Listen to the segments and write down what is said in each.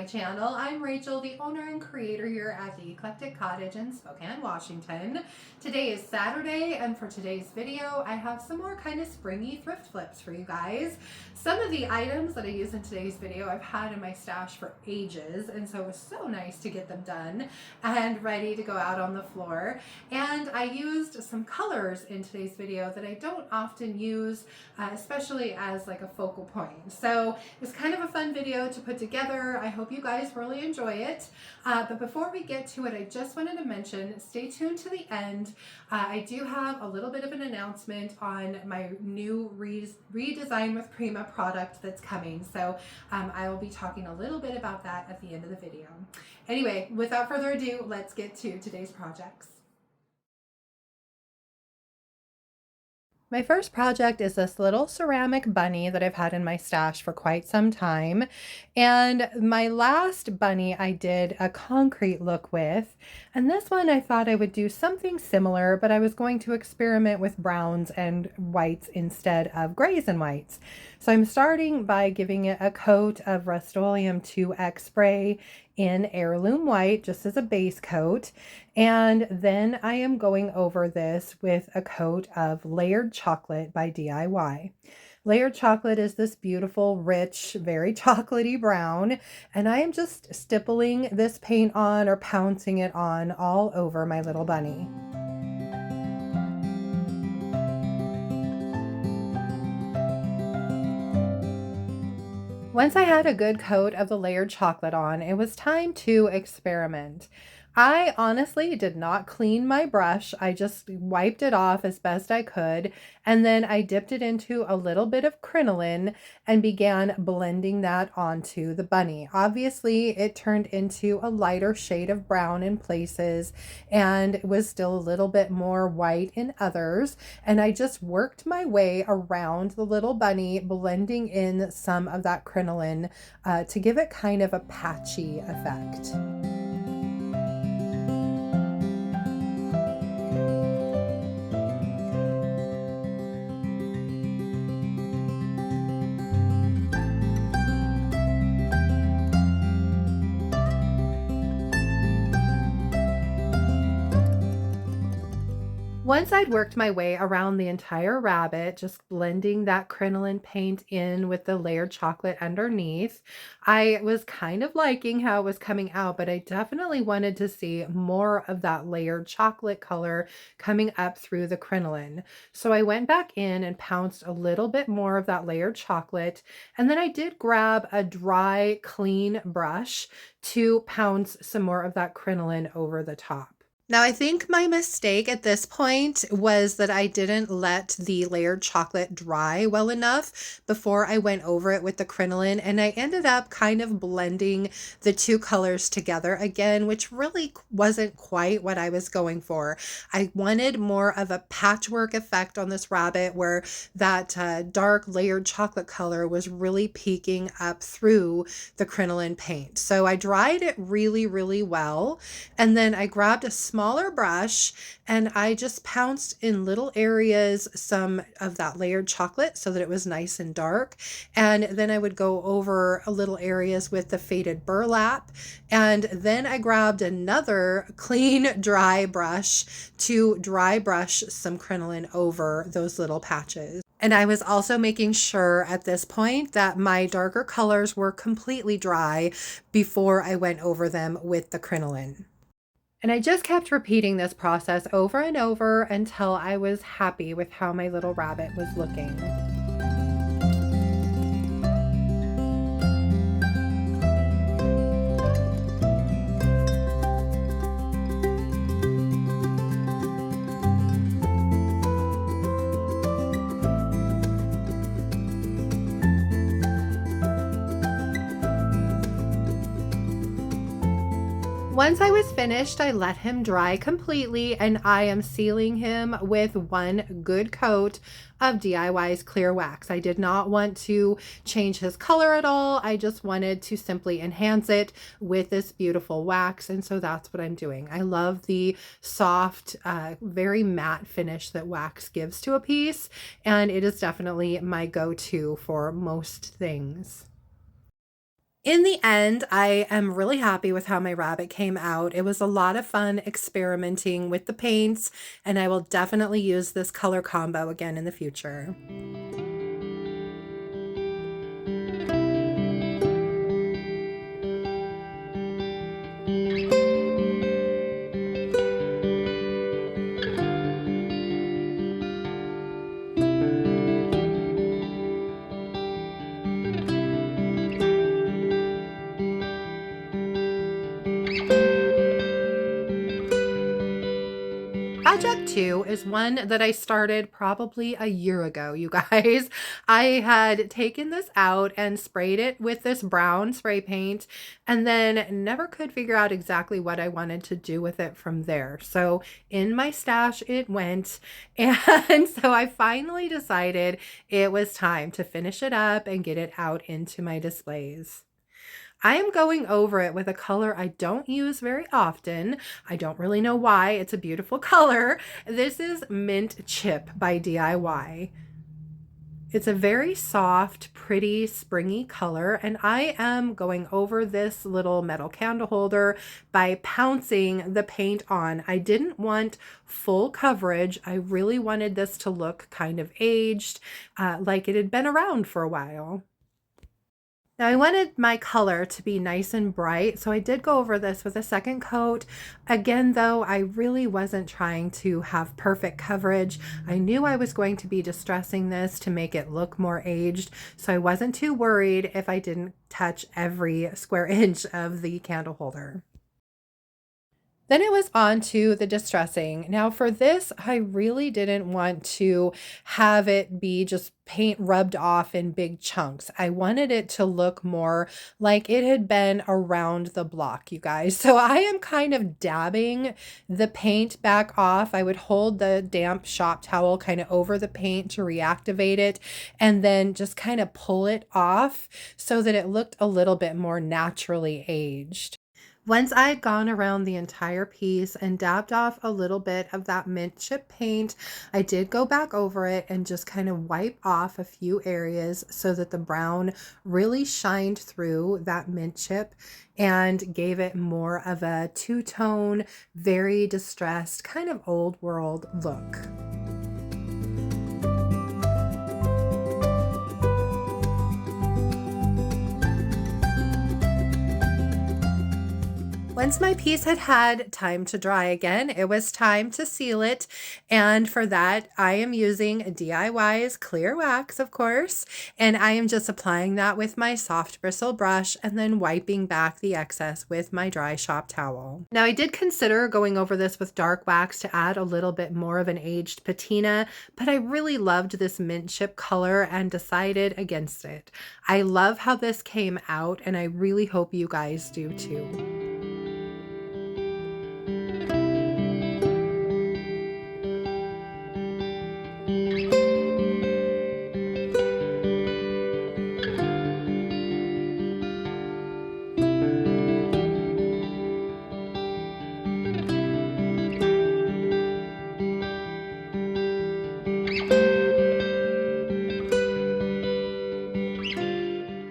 my channel. I'm Rachel, the owner and creator here at the Eclectic Cottage in Spokane, Washington. Today is Saturday, and for today's video, I have some more kind of springy thrift flips for you guys. Some of the items that I use in today's video I've had in my stash for ages, and so it was so nice to get them done and ready to go out on the floor. And I used some colors in today's video that I don't often use, especially as like a focal point. So it's kind of a fun video to put together. I hope you guys really enjoy it. But before we get to it, I just wanted to mention, stay tuned to the end. I do have a little bit of an announcement on my new Redesign with Prima product that's coming. So I will be talking a little bit about that at the end of the video. Anyway, without further ado, let's get to today's projects. My first project is this little ceramic bunny that I've had in my stash for quite some time. And my last bunny I did a concrete look with. And this one I thought I would do something similar, but I was going to experiment with browns and whites instead of grays and whites. So I'm starting by giving it a coat of Rustoleum 2X spray in Heirloom white, just as a base coat. And then I am going over this with a coat of Layered Chocolate by DIY. Layered Chocolate is this beautiful, rich, very chocolatey brown, and I am just stippling this paint on or pouncing it on all over my little bunny. Once I had a good coat of the Layered Chocolate on, it was time to experiment. I honestly did not clean my brush. I just wiped it off as best I could, and then I dipped it into a little bit of crinoline and began blending that onto the bunny. Obviously, it turned into a lighter shade of brown in places and it was still a little bit more white in others, and I just worked my way around the little bunny, blending in some of that crinoline to give it kind of a patchy effect. Once I'd worked my way around the entire rabbit, just blending that crinoline paint in with the Layered Chocolate underneath, I was kind of liking how it was coming out, but I definitely wanted to see more of that Layered Chocolate color coming up through the crinoline. So I went back in and pounced a little bit more of that Layered Chocolate, and then I did grab a dry, clean brush to pounce some more of that crinoline over the top. Now, I think my mistake at this point was that I didn't let the Layered Chocolate dry well enough before I went over it with the crinoline, and I ended up kind of blending the two colors together again, which really wasn't quite what I was going for. I wanted more of a patchwork effect on this rabbit where that dark Layered Chocolate color was really peeking up through the crinoline paint. So I dried it really, really well, and then I grabbed a smaller brush and I just pounced in little areas some of that Layered Chocolate so that it was nice and dark, and then I would go over a little areas with the faded burlap, and then I grabbed another clean dry brush to dry brush some crinoline over those little patches. And I was also making sure at this point that my darker colors were completely dry before I went over them with the crinoline. And I just kept repeating this process over and over until I was happy with how my little rabbit was looking. Once I was finished, I let him dry completely, and I am sealing him with one good coat of DIY's clear wax. I did not want to change his color at all. I just wanted to simply enhance it with this beautiful wax, and so that's what I'm doing. I love the soft, very matte finish that wax gives to a piece, and it is definitely my go-to for most things. In the end, I am really happy with how my rabbit came out. It was a lot of fun experimenting with the paints, and I will definitely use this color combo again in the future. Project 2 is one that I started probably a year ago, you guys. I had taken this out and sprayed it with this brown spray paint and then never could figure out exactly what I wanted to do with it from there. So in my stash it went, and so I finally decided it was time to finish it up and get it out into my displays. I am going over it with a color I don't use very often. I don't really know why. It's a beautiful color. This is Mint Chip by DIY. It's a very soft, pretty, springy color, and I am going over this little metal candle holder by pouncing the paint on. I didn't want full coverage. I really wanted this to look kind of aged, like it had been around for a while. Now I wanted my color to be nice and bright, so I did go over this with a second coat. Again, though, I really wasn't trying to have perfect coverage. I knew I was going to be distressing this to make it look more aged, so I wasn't too worried if I didn't touch every square inch of the candle holder. Then it was on to the distressing. Now for this, I really didn't want to have it be just paint rubbed off in big chunks. I wanted it to look more like it had been around the block, you guys. So I am kind of dabbing the paint back off. I would hold the damp shop towel kind of over the paint to reactivate it and then just kind of pull it off so that it looked a little bit more naturally aged. Once I had gone around the entire piece and dabbed off a little bit of that mint chip paint, I did go back over it and just kind of wipe off a few areas so that the brown really shined through that mint chip and gave it more of a two-tone, very distressed, kind of old world look. Once my piece had had time to dry again, it was time to seal it. And for that, I am using DIY's clear wax, of course, and I am just applying that with my soft bristle brush and then wiping back the excess with my dry shop towel. Now, I did consider going over this with dark wax to add a little bit more of an aged patina, but I really loved this mint chip color and decided against it. I love how this came out, and I really hope you guys do too.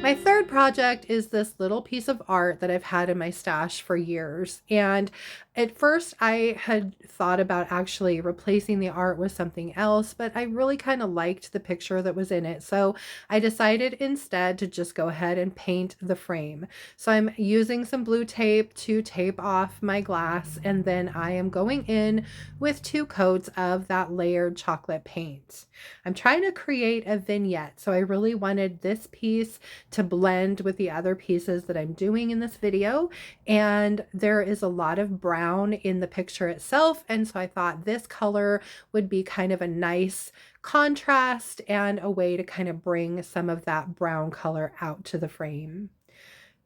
My third project is this little piece of art that I've had in my stash for years. And at first I had thought about actually replacing the art with something else, but I really kind of liked the picture that was in it. So I decided instead to just go ahead and paint the frame. So I'm using some blue tape to tape off my glass, and then I am going in with 2 coats of that layered chocolate paint. I'm trying to create a vignette, so I really wanted this piece to blend with the other pieces that I'm doing in this video, and there is a lot of brown in the picture itself, and so I thought this color would be kind of a nice contrast and a way to kind of bring some of that brown color out to the frame.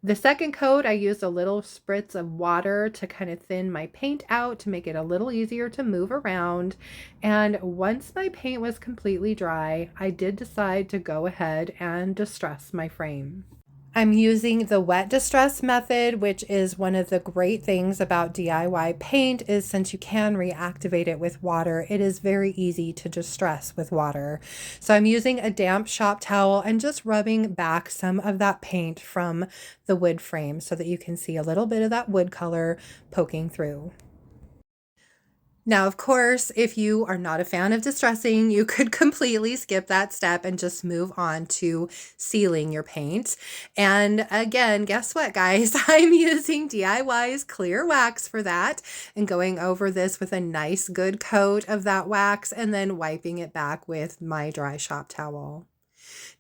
The second coat, I used a little spritz of water to kind of thin my paint out to make it a little easier to move around. And once my paint was completely dry, I did decide to go ahead and distress my frame. I'm using the wet distress method, which is one of the great things about DIY paint is since you can reactivate it with water, it is very easy to distress with water. So I'm using a damp shop towel and just rubbing back some of that paint from the wood frame so that you can see a little bit of that wood color poking through. Now, of course, if you are not a fan of distressing, you could completely skip that step and just move on to sealing your paint. And again, guess what, guys? I'm using DIY's clear wax for that and going over this with a nice good coat of that wax and then wiping it back with my dry shop towel.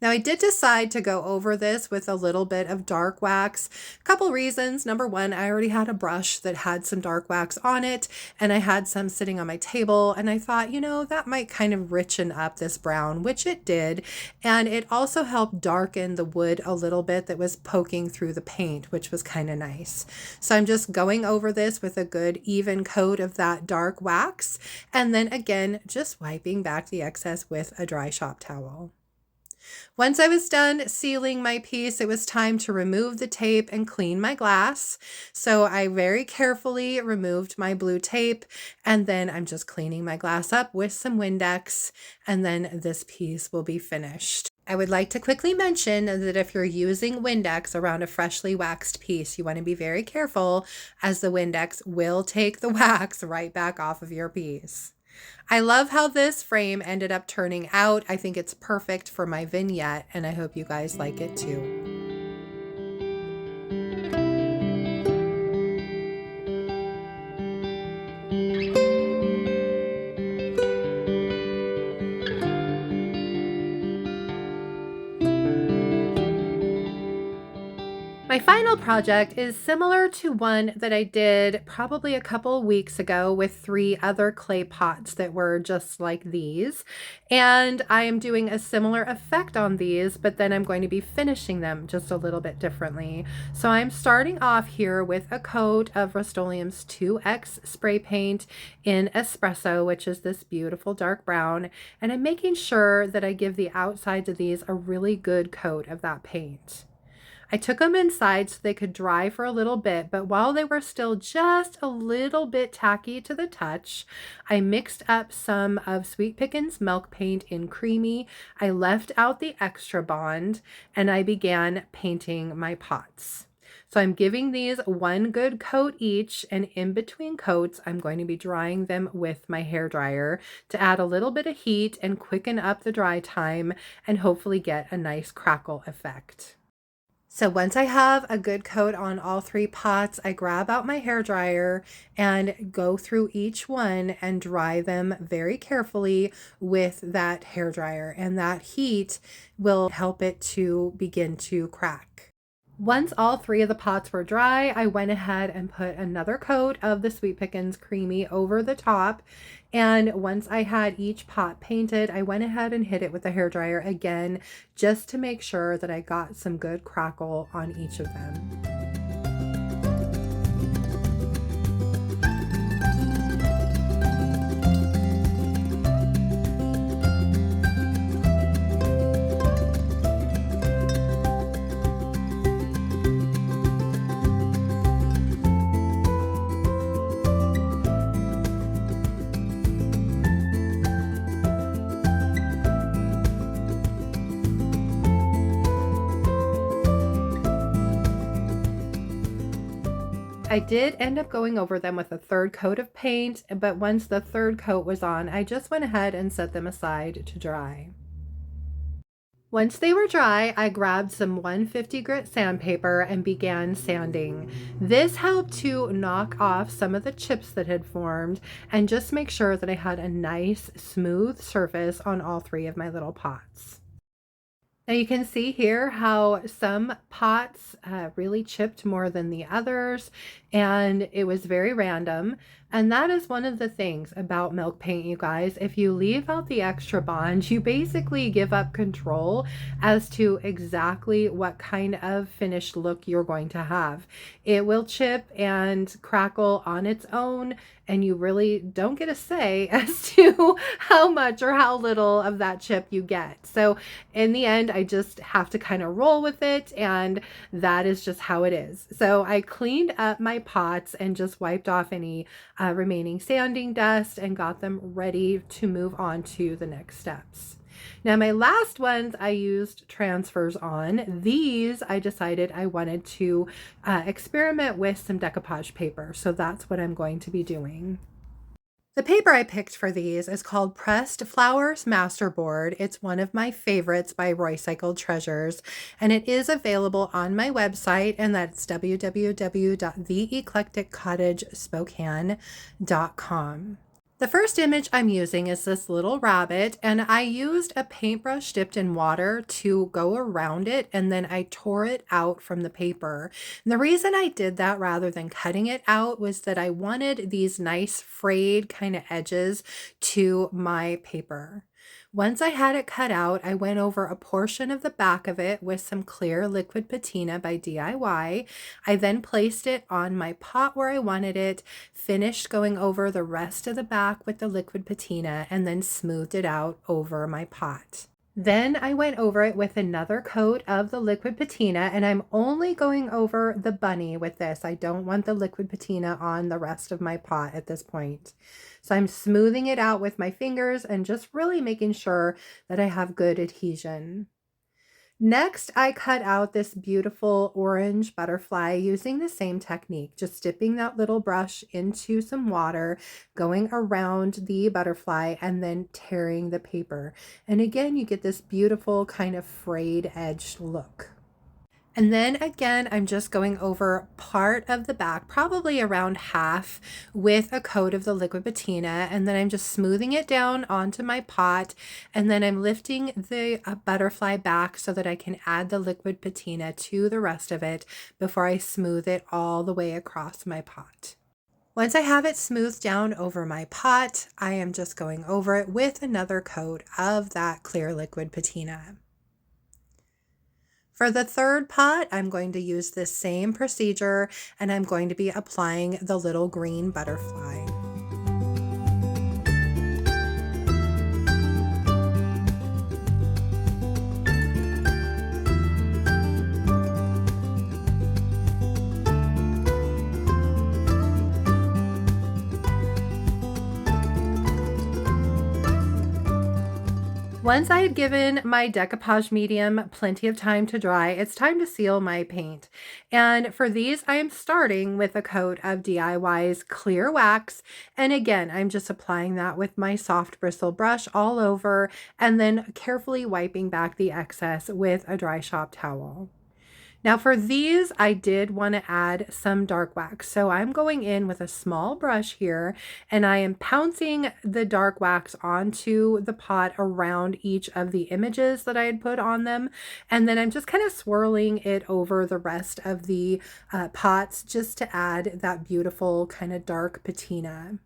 Now I did decide to go over this with a little bit of dark wax. A couple reasons. Number one, I already had a brush that had some dark wax on it and I had some sitting on my table and I thought, you know, that might kind of richen up this brown, which it did. And it also helped darken the wood a little bit that was poking through the paint, which was kind of nice. So I'm just going over this with a good even coat of that dark wax. And then again, just wiping back the excess with a dry shop towel. Once I was done sealing my piece, it was time to remove the tape and clean my glass. So I very carefully removed my blue tape and then I'm just cleaning my glass up with some Windex and then this piece will be finished. I would like to quickly mention that if you're using Windex around a freshly waxed piece, you want to be very careful as the Windex will take the wax right back off of your piece. I love how this frame ended up turning out. I think it's perfect for my vignette, and I hope you guys like it too. My final project is similar to one that I did probably a couple weeks ago with 3 other clay pots that were just like these. And I am doing a similar effect on these, but then I'm going to be finishing them just a little bit differently. So I'm starting off here with a coat of Rustoleum's 2X spray paint in Espresso, which is this beautiful dark brown. And I'm making sure that I give the outsides of these a really good coat of that paint. I took them inside so they could dry for a little bit, but while they were still just a little bit tacky to the touch, I mixed up some of Sweet Pickins Milk Paint in Creamy. I left out the extra bond and I began painting my pots. So I'm giving these one good coat each, and in between coats, I'm going to be drying them with my hairdryer to add a little bit of heat and quicken up the dry time and hopefully get a nice crackle effect. So once I have a good coat on all 3 pots, I grab out my hairdryer and go through each one and dry them very carefully with that hairdryer, and that heat will help it to begin to crack. Once all 3 of the pots were dry, I went ahead and put another coat of the Sweet Pickins Creamy over the top. And once I had each pot painted, I went ahead and hit it with the hairdryer again, just to make sure that I got some good crackle on each of them. I did end up going over them with a 3rd coat of paint, but once the 3rd coat was on, I just went ahead and set them aside to dry. Once they were dry, I grabbed some 150 grit sandpaper and began sanding. This helped to knock off some of the chips that had formed and just make sure that I had a nice smooth surface on all 3 of my little pots. Now you can see here how some pots really chipped more than the others, and it was very random. And that is one of the things about milk paint, you guys. If you leave out the extra bond, you basically give up control as to exactly what kind of finished look you're going to have. It will chip and crackle on its own, and you really don't get a say as to how much or how little of that chip you get. So in the end, I just have to kind of roll with it, and that is just how it is. So I cleaned up my pots and just wiped off any remaining sanding dust and got them ready to move on to the next steps. Now my last ones I used transfers on. These I decided I wanted to experiment with some decoupage paper. So that's what I'm going to be doing. The paper I picked for these is called Pressed Flowers Masterboard. It's one of my favorites by Roycycled Treasures, and it is available on my website, and that's www.theeclecticcottagespokane.com. The first image I'm using is this little rabbit, and I used a paintbrush dipped in water to go around it, and then I tore it out from the paper. And the reason I did that rather than cutting it out was that I wanted these nice frayed kind of edges to my paper. Once I had it cut out, I went over a portion of the back of it with some clear liquid patina by DIY. I then placed it on my pot where I wanted it, finished going over the rest of the back with the liquid patina, and then smoothed it out over my pot. Then I went over it with another coat of the liquid patina, and I'm only going over the bunny with this. I don't want the liquid patina on the rest of my pot at this point. So I'm smoothing it out with my fingers and just really making sure that I have good adhesion. Next, I cut out this beautiful orange butterfly using the same technique, just dipping that little brush into some water, going around the butterfly, and then tearing the paper. And again, you get this beautiful kind of frayed edged look. And then again, I'm just going over part of the back, probably around half, with a coat of the liquid patina, and then I'm just smoothing it down onto my pot, and then I'm lifting the butterfly back so that I can add the liquid patina to the rest of it before I smooth it all the way across my pot. Once I have it smoothed down over my pot, I am just going over it with another coat of that clear liquid patina. For the third pot, I'm going to use this same procedure, and I'm going to be applying the little green butterfly. Once I had given my decoupage medium plenty of time to dry, it's time to seal my paint. And for these, I am starting with a coat of DIY's clear wax. And again, I'm just applying that with my soft bristle brush all over, and then carefully wiping back the excess with a dry shop towel. Now for these, I did want to add some dark wax. So I'm going in with a small brush here, and I am pouncing the dark wax onto the pot around each of the images that I had put on them. And then I'm just kind of swirling it over the rest of the pots just to add that beautiful kind of dark patina.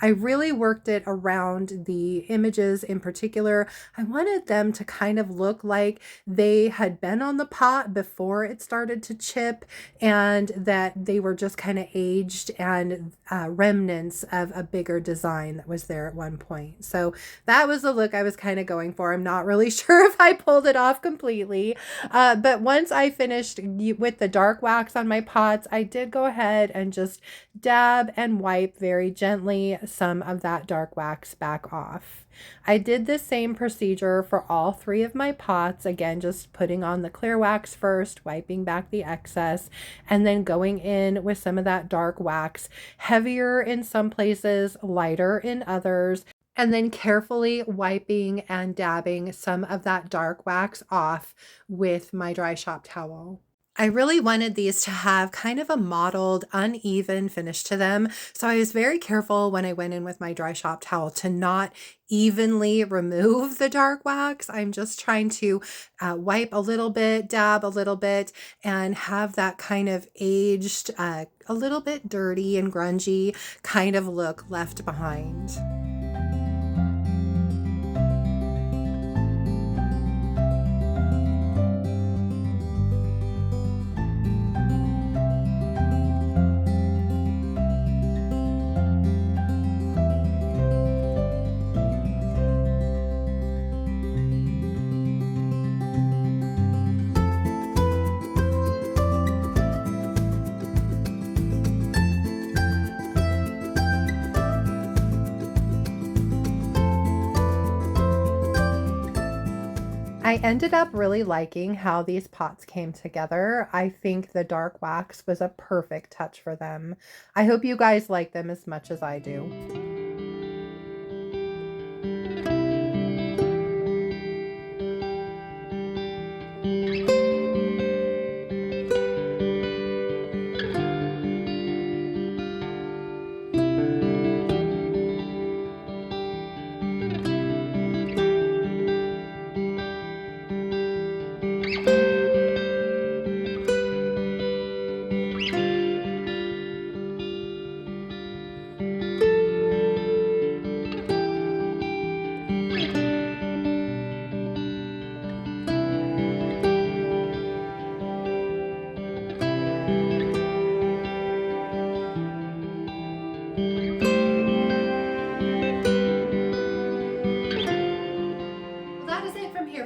I really worked it around the images in particular. I wanted them to kind of look like they had been on the pot before it started to chip, and that they were just kind of aged and remnants of a bigger design that was there at one point. So that was the look I was kind of going for. I'm not really sure if I pulled it off completely, but once I finished with the dark wax on my pots, I did go ahead and just dab and wipe very gently some of that dark wax back off. I did the same procedure for all three of my pots. Again, just putting on the clear wax first, wiping back the excess, and then going in with some of that dark wax, heavier in some places, lighter in others, and then carefully wiping and dabbing some of that dark wax off with my dry shop towel. I really wanted these to have kind of a mottled, uneven finish to them. So I was very careful when I went in with my dry shop towel to not evenly remove the dark wax. I'm just trying to wipe a little bit, dab a little bit, and have that kind of aged, a little bit dirty and grungy kind of look left behind. I ended up really liking how these pots came together. I think the dark wax was a perfect touch for them. I hope you guys like them as much as I do.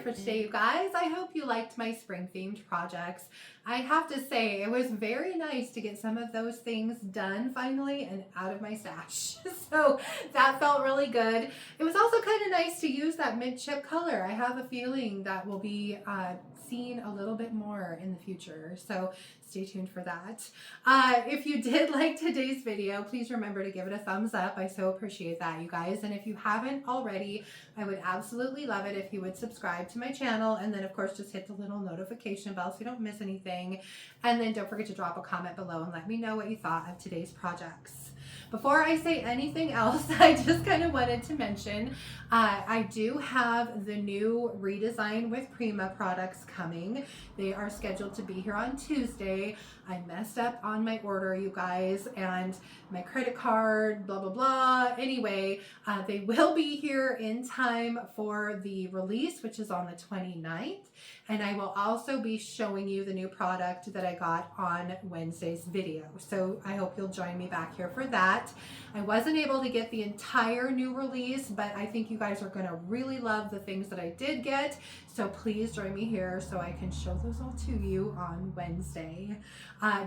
For today, you guys. I hope you liked my spring themed projects. I have to say it was very nice to get some of those things done finally and out of my stash. So that felt really good. It was also kind of nice to use that mid chip color. I have a feeling that will be seen a little bit more in the future. So stay tuned for that. If you did like today's video, please remember to give it a thumbs up. I so appreciate that, you guys. And if you haven't already, I would absolutely love it if you would subscribe to my channel, and then of course just hit the little notification bell so you don't miss anything. And then don't forget to drop a comment below and let me know what you thought of today's projects. Before I say anything else, I just kind of wanted to mention I do have the new redesign with Prima products coming. They are scheduled to be here on Tuesday. I messed up on my order, you guys, and my credit card, blah, blah, blah. Anyway, they will be here in time for the release, which is on the 29th. And I will also be showing you the new product that I got on Wednesday's video. So I hope you'll join me back here for that. I wasn't able to get the entire new release, but I think you guys are gonna really love the things that I did get. So please join me here so I can show those all to you on Wednesday.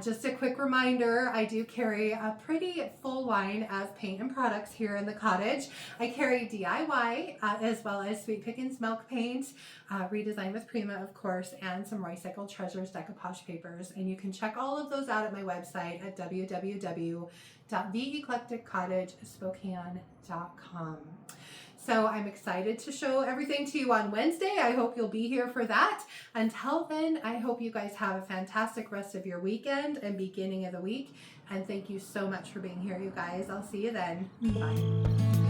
Just a quick reminder, I do carry a pretty full line of paint and products here in the cottage. I carry DIY as well as Sweet Pickins Milk Paint, redesigned with Prima, of course, and some Roycycled Treasures decoupage papers. And you can check all of those out at my website at www.theeclecticcottagespokane.com. So I'm excited to show everything to you on Wednesday. I hope you'll be here for that. Until then, I hope you guys have a fantastic rest of your weekend and beginning of the week. And thank you so much for being here, you guys. I'll see you then. Bye.